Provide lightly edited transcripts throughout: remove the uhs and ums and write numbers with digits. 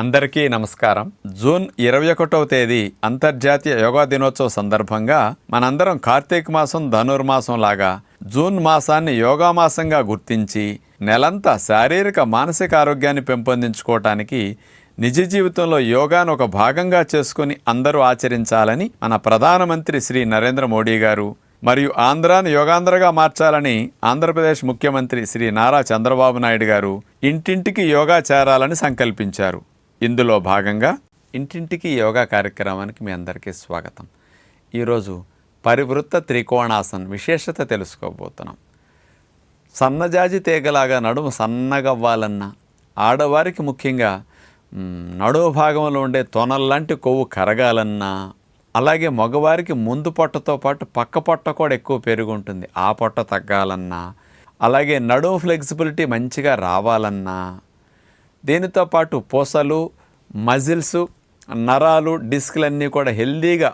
అందరికీ నమస్కారం. జూన్ 21వ తేదీ అంతర్జాతీయ యోగా దినోత్సవ సందర్భంగా మనందరం కార్తీక మాసం ధనుర్మాసం లాగా జూన్ మాసాన్ని యోగా మాసంగా గుర్తించి నెలంతా శారీరక మానసిక ఆరోగ్యాన్ని పెంపొందించుకోవటానికి నిజ జీవితంలో యోగాను ఒక భాగంగా చేసుకుని అందరూ ఆచరించాలని మన ప్రధానమంత్రి శ్రీ నరేంద్ర మోడీ గారు మరియు ఆంధ్రాను యోగాంధ్రగా మార్చాలని ఆంధ్రప్రదేశ్ ముఖ్యమంత్రి శ్రీ నారా చంద్రబాబు నాయుడు గారు ఇంటింటికి యోగా చేరాలని సంకల్పించారు. ఇందులో భాగంగా ఇంటింటికి యోగా కార్యక్రమానికి మీ అందరికీ స్వాగతం. ఈరోజు పరివృత్త త్రికోణాసన్ విశేషత తెలుసుకోబోతున్నాం. సన్నజాజి తీగలాగా నడుము సన్నగవ్వాలన్నా, ఆడవారికి ముఖ్యంగా నడుము భాగంలో ఉండే తొనల్లాంటి కొవ్వు కరగాలన్నా, అలాగే మగవారికి ముందు పొట్టతో పాటు పక్క పొట్ట కూడా ఎక్కువ పెరుగు ఉంటుంది, ఆ పొట్ట తగ్గాలన్నా, అలాగే నడుము ఫ్లెక్సిబిలిటీ మంచిగా రావాలన్నా, దీనితో పాటు పూసలు, మజిల్స్, నరాలు, డిస్క్లన్నీ కూడా హెల్దీగా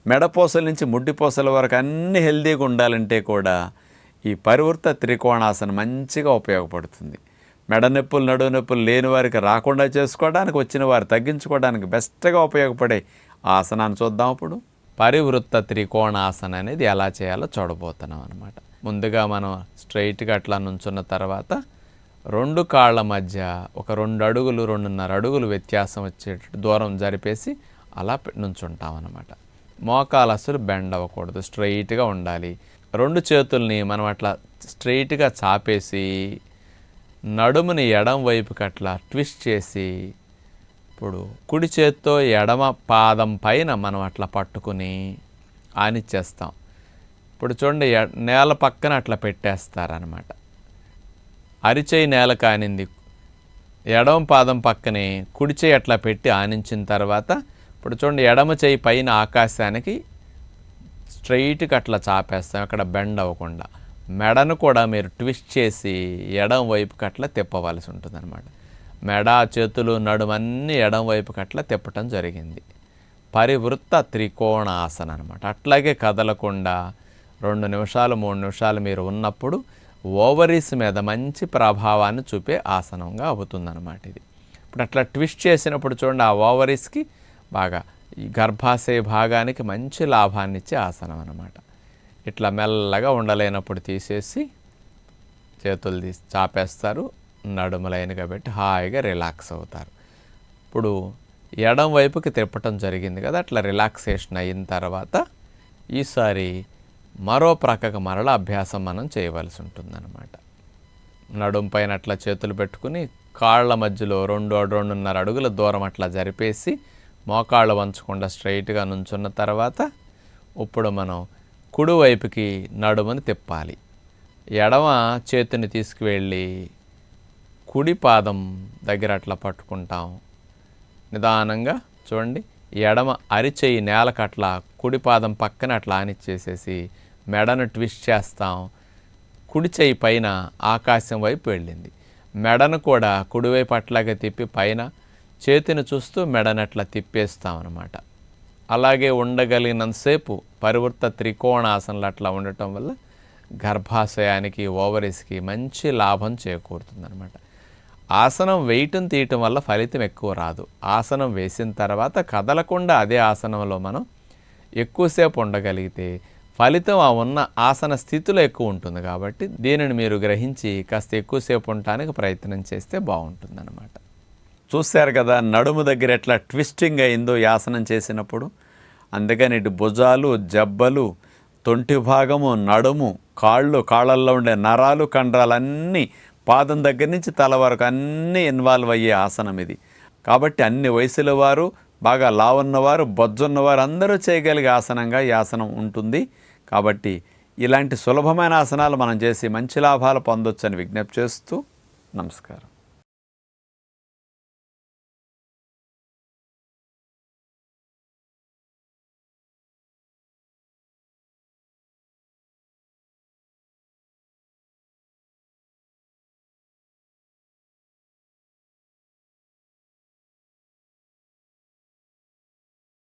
మెడపూసల నుంచి ముడ్డిపూసల వరకు అన్నీ హెల్దీగా ఉండాలంటే కూడా ఈ పరివృత్త త్రికోణాసనం మంచిగా ఉపయోగపడుతుంది. మెడ నొప్పులు, నడుము నొప్పులు లేని వారికి రాకుండా చేసుకోవడానికి, వచ్చిన వారు తగ్గించుకోవడానికి బెస్ట్గా ఉపయోగపడే ఆసనాన్ని చూద్దాం. ఇప్పుడు పరివృత్త త్రికోణాసనం అనేది ఎలా చేయాలో చూడబోతున్నాం అన్నమాట. ముందుగా మనం స్ట్రైట్గా అట్లా నుంచున్న తర్వాత రెండు కాళ్ళ మధ్య ఒక 2 అడుగులు 2.5 అడుగులు వ్యత్యాసం వచ్చేటట్టు దూరం జరిపేసి అలా నుంచుంటాం అన్నమాట. మోకాలు అసలు బెండ్ అవ్వకూడదు, స్ట్రైట్గా ఉండాలి. 2 చేతుల్ని మనం అట్లా స్ట్రైట్గా చాపేసి నడుముని ఎడం వైపుకి అట్లా ట్విస్ట్ చేసి, ఇప్పుడు కుడి చేత్తో ఎడమ పాదం పైన మనం అట్లా పట్టుకుని ఆనిచ్చేస్తాం. ఇప్పుడు చూడండి, నేల పక్కన అట్లా పెట్టేస్తారనమాట. అరిచేయి నేల కానింది, ఎడమ పాదం పక్కనే కుడి చేయి అట్లా పెట్టి ఆనించిన తర్వాత ఇప్పుడు చూడండి, ఎడమ చేయి పైన ఆకాశానికి స్ట్రైట్గా అట్లా చాపేస్తాం, అక్కడ బెండ్ అవ్వకుండా. మెడను కూడా మీరు ట్విస్ట్ చేసి ఎడం వైపుకి అట్లా తిప్పవలసి ఉంటుంది అనమాట. మెడ, చేతులు, నడుమన్నీ ఎడం వైపుకి అట్లా తిప్పటం జరిగింది. పరివృత్త త్రికోణాసనం అనమాట. అట్లాగే కదలకుండా 2 నిమిషాలు 3 నిమిషాలు మీరు ఉన్నప్పుడు ఓవరీస్ మీద మంచి ప్రభావాన్ని చూపే ఆసనంగా అవుతుందన్నమాట ఇది. ఇప్పుడు అట్లా ట్విస్ట్ చేసినప్పుడు చూడండి, ఆ ఓవరీస్కి బాగా ఈ గర్భాశయ భాగానికి మంచి లాభాన్ని ఇచ్చే ఆసనం అన్నమాట. ఇట్లా మెల్లగా ఉండలేనప్పుడు తీసేసి చేతులు తీసి చాపేస్తారు, నడుము లైన్గా పెట్టి హాయిగా రిలాక్స్ అవుతారు. ఇప్పుడు ఎడం వైపుకి తిప్పటం జరిగింది కదా, అట్లా రిలాక్సేషన్ అయిన తర్వాత ఈసారి మరో ప్రక్కకు మరల అభ్యాసం మనం చేయవలసి ఉంటుందన్నమాట. నడుము పైన అట్లా చేతులు పెట్టుకుని కాళ్ళ మధ్యలో 2.5 అడుగుల దూరం అట్లా జరిపేసి మోకాళ్ళు వంచకుండా స్ట్రైట్గా నుంచున్న తర్వాత ఇప్పుడు మనం కుడివైపుకి నడుముని తిప్పాలి. ఎడమ చేతిని తీసుకువెళ్ళి కుడి పాదం దగ్గర అట్లా పట్టుకుంటాం. నిదానంగా చూడండి, ఎడమ అరిచేయి నేలకు అట్లా కుడి పాదం పక్కన అట్లా ఆనిచ్చేసేసి మెడను ట్విస్ట్ చేస్తాం. కుడి చేయి పైన ఆకాశం వైపు వెళ్ళింది. మెడను కూడా కుడివైపు అట్లాగే తిప్పి పైన చేతిని చూస్తూ మెడను అట్లా తిప్పేస్తాం అన్నమాట. అలాగే ఉండగలిగినంతసేపు పరివృత్త త్రికోణాసనలు అట్లా ఉండటం వల్ల గర్భాశయానికి, ఓవరీస్కి మంచి లాభం చేకూరుతుందన్నమాట. ఆసనం వేయటం తీయటం వల్ల ఫలితం ఎక్కువ రాదు. ఆసనం వేసిన తర్వాత కదలకుండా అదే ఆసనంలో మనం ఎక్కువసేపు ఉండగలిగితే ఫలితం ఆ ఉన్న ఆసన స్థితిలో ఎక్కువ ఉంటుంది. కాబట్టి దీనిని మీరు గ్రహించి కాస్త ఎక్కువసేపు ఉండటానికి ప్రయత్నం చేస్తే బాగుంటుందన్నమాట. చూశారు కదా, నడుము దగ్గర ఎట్లా ట్విస్టింగ్ అయిందో ఈ ఆసనం చేసినప్పుడు. అందుకని ఇటు భుజాలు, జబ్బలు, తొంటి భాగము, నడుము, కాళ్ళల్లో ఉండే నరాలు, కండరాలు అన్నీ పాదం దగ్గర నుంచి తల వరకు అన్నీ ఇన్వాల్వ్ అయ్యే ఆసనం ఇది. కాబట్టి అన్ని వయసుల వారు, బాగా లావున్నవారు, బొజ్జున్నవారు అందరూ చేయగలిగే ఆసనంగా ఈ ఆసనం ఉంటుంది. కాబట్టి ఇలాంటి సులభమైన ఆసనాలు మనం చేసి మంచి లాభాలు పొందొచ్చని విజ్ఞప్తి చేస్తూ నమస్కారం.